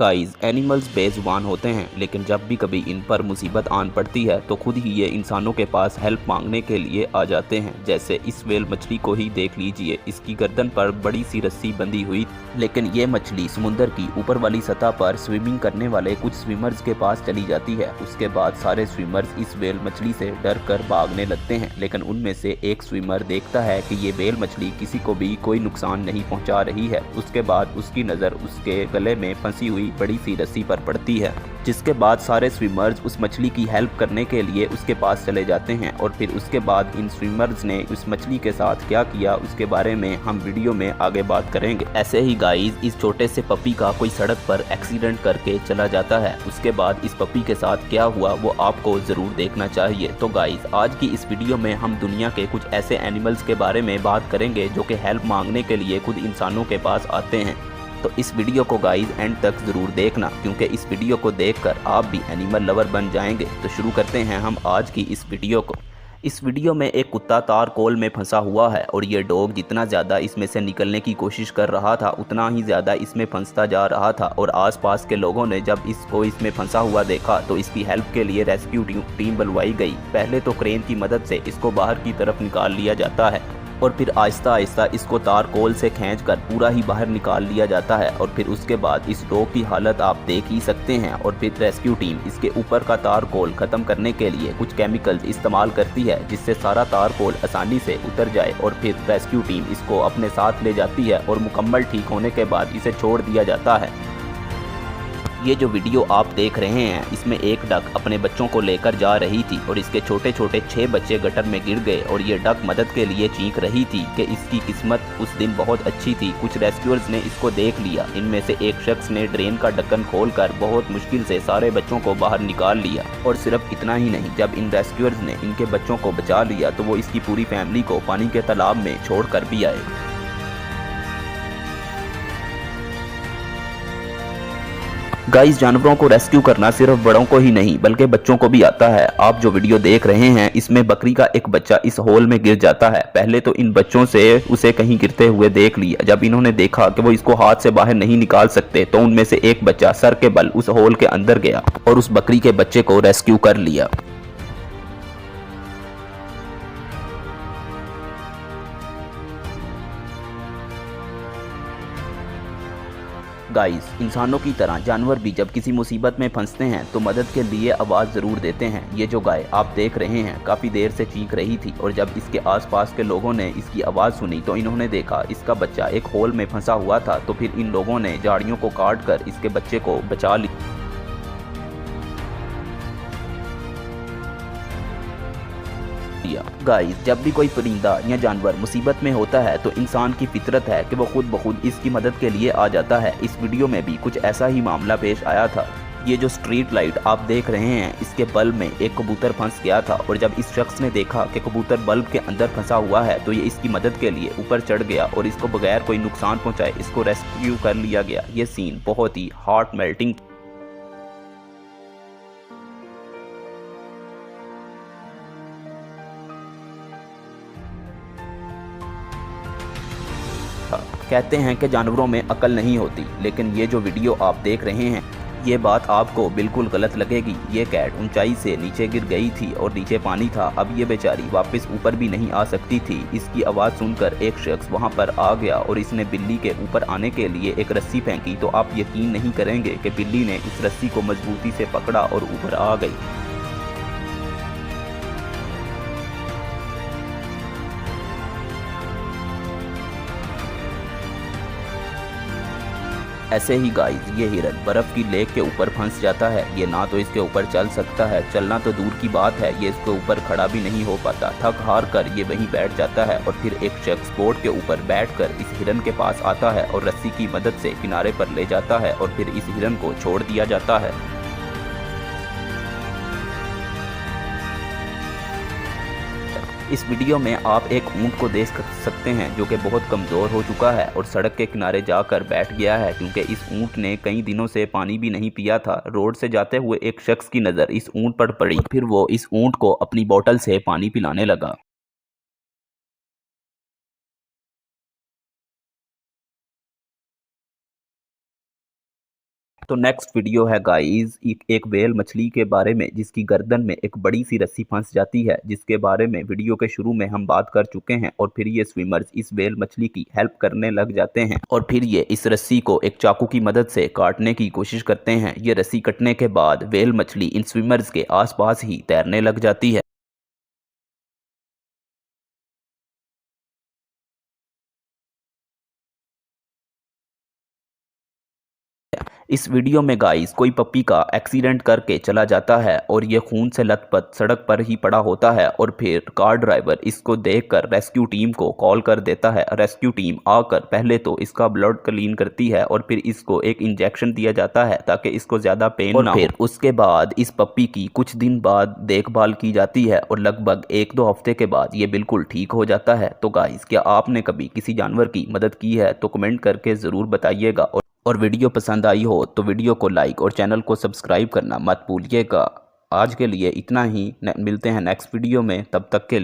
Guys, animals बेजुबान होते हैं, लेकिन जब भी कभी इन पर मुसीबत आन पड़ती है तो खुद ही ये इंसानों के पास हेल्प मांगने के लिए आ जाते हैं। जैसे इस व्हेल मछली को ही देख लीजिए, इसकी गर्दन पर बड़ी सी रस्सी बंधी हुई, लेकिन ये मछली समुंदर की ऊपर वाली सतह पर स्विमिंग करने वाले कुछ स्विमर्स के पास चली जाती है। उसके बाद सारे स्विमर्स इस व्हेल मछली से डर कर भागने लगते हैं, लेकिन उनमें से एक स्विमर देखता है कि ये व्हेल मछली किसी को भी कोई नुकसान नहीं पहुंचा रही है। उसके बाद उसकी नज़र उसके गले में फंसी हुई बड़ी सी रस्सी पर पड़ती है, जिसके बाद सारे स्विमर्स उस मछली की हेल्प करने के लिए उसके पास चले जाते हैं। और फिर उसके बाद इन स्विमर्स ने उस मछली के साथ क्या किया उसके बारे में हम वीडियो में आगे बात करेंगे। ऐसे ही गाइस, इस छोटे से पपी का कोई सड़क पर एक्सीडेंट करके चला जाता है। उसके बाद इस पपी के साथ क्या हुआ वो आपको ज़रूर देखना चाहिए। तो गाइस, आज की इस वीडियो में हम दुनिया के कुछ ऐसे एनिमल्स के बारे में बात करेंगे जो कि हेल्प मांगने के लिए खुद इंसानों के पास आते हैं। तो इस वीडियो को गाइस एंड तक ज़रूर देखना, क्योंकि इस वीडियो को देखकर आप भी एनिमल लवर बन जाएंगे। तो शुरू करते हैं हम आज की इस वीडियो को। इस वीडियो में एक कुत्ता तारकोल में फंसा हुआ है और ये डॉग जितना ज़्यादा इसमें से निकलने की कोशिश कर रहा था उतना ही ज़्यादा इसमें फंसता जा रहा था। और आसपास के लोगों ने जब इसको इसमें फंसा हुआ देखा तो इसकी हेल्प के लिए रेस्क्यू टीम बुलवाई गई। पहले तो क्रेन की मदद से इसको बाहर की तरफ निकाल लिया जाता है और फिर आहिस्ता आहिस्ता इसको तारकोल से खींचकर पूरा ही बाहर निकाल लिया जाता है। और फिर उसके बाद इस डॉग की हालत आप देख ही सकते हैं। और फिर रेस्क्यू टीम इसके ऊपर का तारकोल ख़त्म करने के लिए कुछ केमिकल्स इस्तेमाल करती है, जिससे सारा तारकोल आसानी से उतर जाए। और फिर रेस्क्यू टीम इसको अपने साथ ले जाती है और मुकम्मल ठीक होने के बाद इसे छोड़ दिया जाता है। ये जो वीडियो आप देख रहे हैं, इसमें एक डक अपने बच्चों को लेकर जा रही थी और इसके छोटे छोटे 6 बच्चे गटर में गिर गए। और ये डक मदद के लिए चीख रही थी कि इसकी किस्मत उस दिन बहुत अच्छी थी। कुछ रेस्क्यूअर्स ने इसको देख लिया। इनमें से एक शख्स ने ड्रेन का ढक्कन खोलकर बहुत मुश्किल से सारे बच्चों को बाहर निकाल लिया। और सिर्फ इतना ही नहीं, जब इन रेस्क्यूअर्स ने इनके बच्चों को बचा लिया तो वो इसकी पूरी फैमिली को पानी के तालाब में छोड़ कर भी आए। गाइस, जानवरों को रेस्क्यू करना सिर्फ बड़ों को ही नहीं बल्कि बच्चों को भी आता है। आप जो वीडियो देख रहे हैं, इसमें बकरी का एक बच्चा इस होल में गिर जाता है। पहले तो इन बच्चों से उसे कहीं गिरते हुए देख लिया। जब इन्होंने देखा कि वो इसको हाथ से बाहर नहीं निकाल सकते तो उनमें से एक बच्चा सर के बल उस होल के अंदर गया और उस बकरी के बच्चे को रेस्क्यू कर लिया। गाइस, इंसानों की तरह जानवर भी जब किसी मुसीबत में फंसते हैं तो मदद के लिए आवाज़ ज़रूर देते हैं। ये जो गाय आप देख रहे हैं काफ़ी देर से चीख रही थी और जब इसके आसपास के लोगों ने इसकी आवाज़ सुनी तो इन्होंने देखा इसका बच्चा एक होल में फंसा हुआ था। तो फिर इन लोगों ने झाड़ियों को काट कर इसके बच्चे को बचा लिया। गाइस, जब भी कोई परिंदा या जानवर मुसीबत में होता है तो इंसान की फितरत है कि वो खुद ब खुद इसकी मदद के लिए आ जाता है। इस वीडियो में भी कुछ ऐसा ही मामला पेश आया था। ये जो स्ट्रीट लाइट आप देख रहे हैं, इसके बल्ब में एक कबूतर फंस गया था और जब इस शख्स ने देखा कि कबूतर बल्ब के अंदर फंसा हुआ है तो ये इसकी मदद के लिए ऊपर चढ़ गया और इसको बगैर कोई नुकसान पहुंचाए इसको रेस्क्यू कर लिया गया। ये सीन बहुत ही हार्ट मेल्टिंग। कहते हैं कि जानवरों में अकल नहीं होती, लेकिन ये जो वीडियो आप देख रहे हैं ये बात आपको बिल्कुल गलत लगेगी। ये कैट ऊंचाई से नीचे गिर गई थी और नीचे पानी था। अब ये बेचारी वापस ऊपर भी नहीं आ सकती थी। इसकी आवाज़ सुनकर एक शख्स वहां पर आ गया और इसने बिल्ली के ऊपर आने के लिए एक रस्सी फेंकी तो आप यकीन नहीं करेंगे कि बिल्ली ने इस रस्सी को मजबूती से पकड़ा और ऊपर आ गई। ऐसे ही गाइस, ये हिरन बर्फ की लेक के ऊपर फंस जाता है। ये ना तो इसके ऊपर चल सकता है, चलना तो दूर की बात है, ये इसके ऊपर खड़ा भी नहीं हो पाता। थक हार कर ये वहीं बैठ जाता है और फिर एक शख्स बोट के ऊपर बैठकर इस हिरन के पास आता है और रस्सी की मदद से किनारे पर ले जाता है और फिर इस हिरन को छोड़ दिया जाता है। इस वीडियो में आप एक ऊंट को देख सकते हैं जो कि बहुत कमज़ोर हो चुका है और सड़क के किनारे जाकर बैठ गया है, क्योंकि इस ऊंट ने कई दिनों से पानी भी नहीं पिया था। रोड से जाते हुए एक शख्स की नज़र इस ऊंट पर पड़ी, फिर वो इस ऊंट को अपनी बोतल से पानी पिलाने लगा। तो नेक्स्ट वीडियो है गाइस एक व्हेल मछली के बारे में जिसकी गर्दन में एक बड़ी सी रस्सी फंस जाती है, जिसके बारे में वीडियो के शुरू में हम बात कर चुके हैं। और फिर ये स्विमर्स इस व्हेल मछली की हेल्प करने लग जाते हैं और फिर ये इस रस्सी को एक चाकू की मदद से काटने की कोशिश करते हैं। ये रस्सी कटने के बाद व्हेल मछली इन स्विमर्स के आसपास ही तैरने लग जाती है। इस वीडियो में गाइस कोई पप्पी का एक्सीडेंट करके चला जाता है और ये खून से लथपथ सड़क पर ही पड़ा होता है और फिर कार ड्राइवर इसको देखकर रेस्क्यू टीम को कॉल कर देता है। रेस्क्यू टीम आकर पहले तो इसका ब्लड क्लीन करती है और फिर इसको एक इंजेक्शन दिया जाता है ताकि इसको ज़्यादा पेन ना हो। फिर उसके बाद इस पप्पी की कुछ दिन बाद देखभाल की जाती है और लगभग 1-2 हफ्ते के बाद ये बिल्कुल ठीक हो जाता है। तो गाइस क्या आपने कभी किसी जानवर की मदद की है तो कमेंट करके ज़रूर बताइएगा और वीडियो पसंद आई हो तो वीडियो को लाइक और चैनल को सब्सक्राइब करना मत भूलिएगा। आज के लिए इतना ही, मिलते हैं नेक्स्ट वीडियो में, तब तक के लिए।